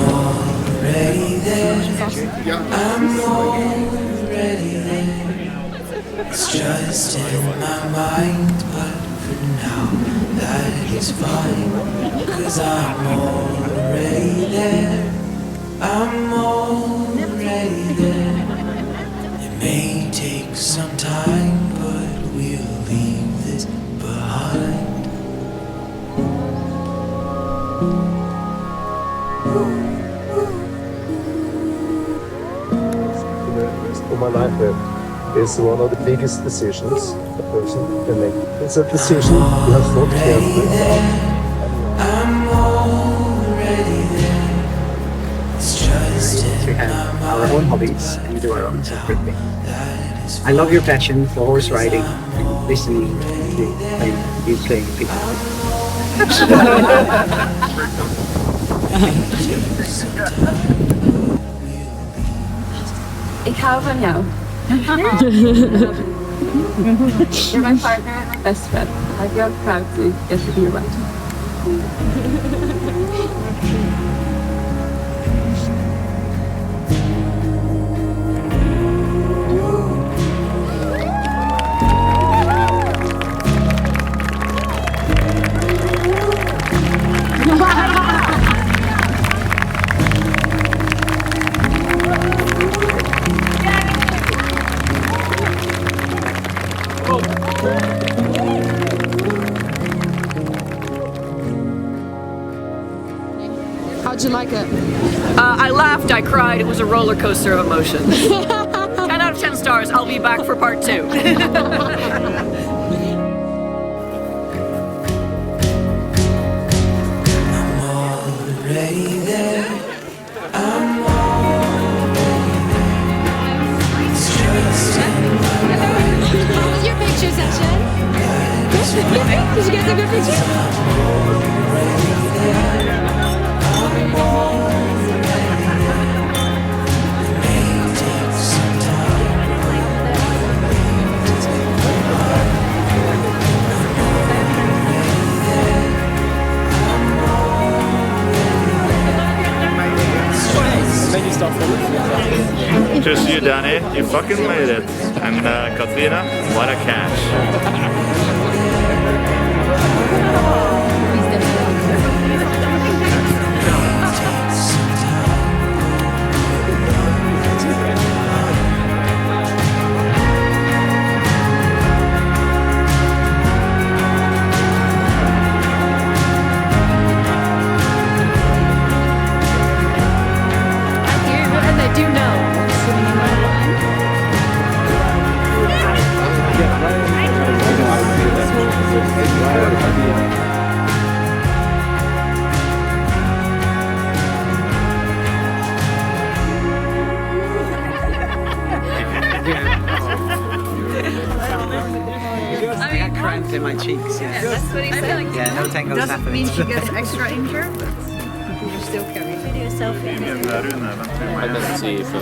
already there. I'm already there. It's just in my mind, but for now that is fine. 'Cause I'm already there. I'm already there. It may take some time, but we'll leave this behind. The rest of my life is one of the biggest decisions a person can make. It's a decision you have thought carefully about. I'm already there. It's just We have our own hobbies and we do our own separate things. I love your passion for horse riding, listening to you playing guitar. Ik hou van jou. You're my partner and my best friend. I feel proud to get to be your wife. How'd you like it? I laughed, I cried, it was a roller coaster of emotions. 10 out of 10 stars, I'll be back for part 2. I'm already there. I'm already there. It's just in my mind. How was your picture session? Did you get some good pictures? Just you, Danny. You fucking made it. And Katrina, what a catch. I got cramp in my cheeks. Yeah, that's what he said. Yeah, no tangos Doesn't happening. mean she gets extra injured, but you're still carrying. Rune, vent med si for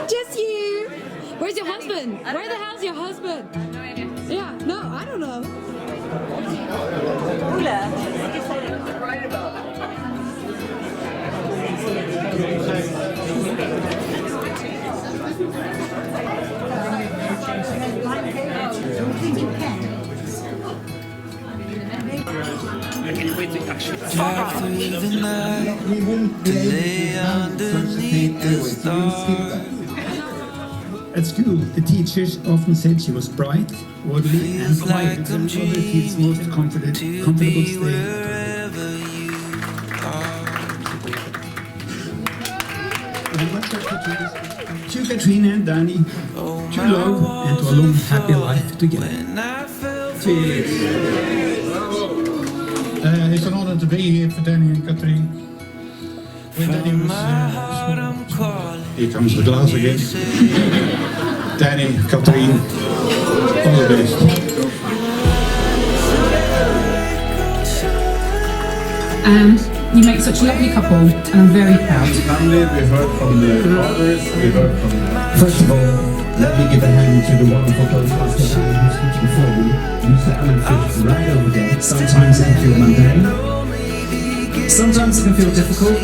Just you. Where's your husband? Where the hell's your husband? No idea. Yeah, no, I don't know. Drive through the night to lay underneath the stars. At school, the teachers often said she was bright, orderly, and Feels quiet. like I'm Other kids most dreaming comfortable to be staying. wherever you are. To Katrina and Danny, to love and to a long happy life together. When I felt Cheers. It's an honor to be here for Danny and Katrina. When Danny from was my heart I'm calling. here comes the glass again. Danny, Katrina, all the best. and you make such a lovely couple, and I'm very proud. Family, we heard from the fathers, we heard from... First of all, let me give a hand to the wonderful co-host that I used before me, Mr. Alan Fish, right over there. Sometimes it can feel mundane. Sometimes it can feel difficult.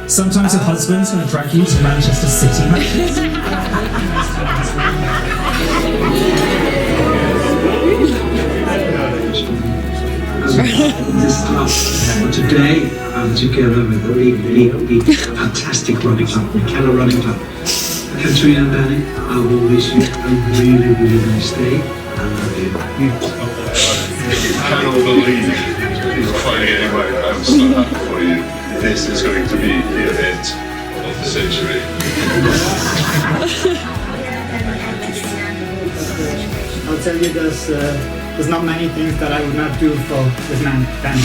Sometimes your husband's going to drag you to Manchester City matches. Today I'm together with a really fantastic running club, McKenna Running Club. Katrina and Danny, I will wish you a really nice day. I love you. I cannot believe you're finding it anyway. I'm so happy for you. This is going to be the event of the century. I'll tell you there's not many things that I would not do for this man, Danny.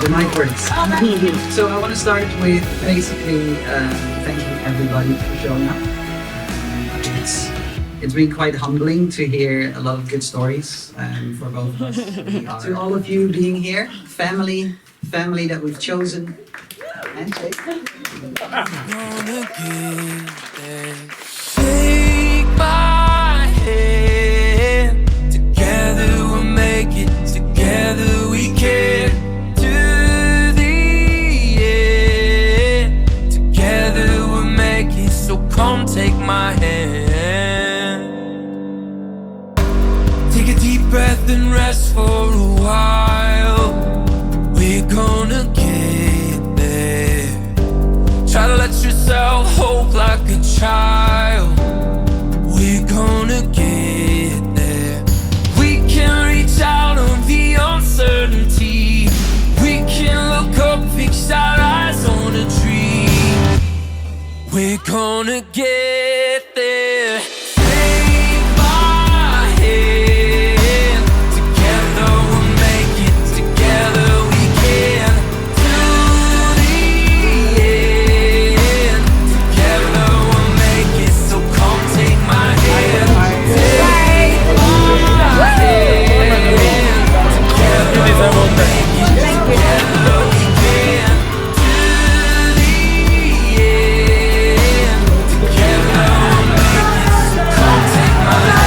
The mic works. So I want to start with basically thanking everybody for showing up. It's been quite humbling to hear a lot of good stories for both of us. To all of you being here, family that we've chosen. Handshake. Take my hand. Together we'll make it. Together we can. To the end. Together we'll make it. So come take my hand. Take a deep breath and rest for a while. We're gonna get there. Try to let yourself hope like a child. We're gonna get there. We can reach out on the uncertainty. We can look up, fix our eyes on a dream. We're gonna get there. Take my hand. Together we'll make it. Together we can. To the end. Together we'll make it. So come take my hand. Take my hand. Together we'll make it. Together we can. To the end. Together we'll make it. So come take my hand.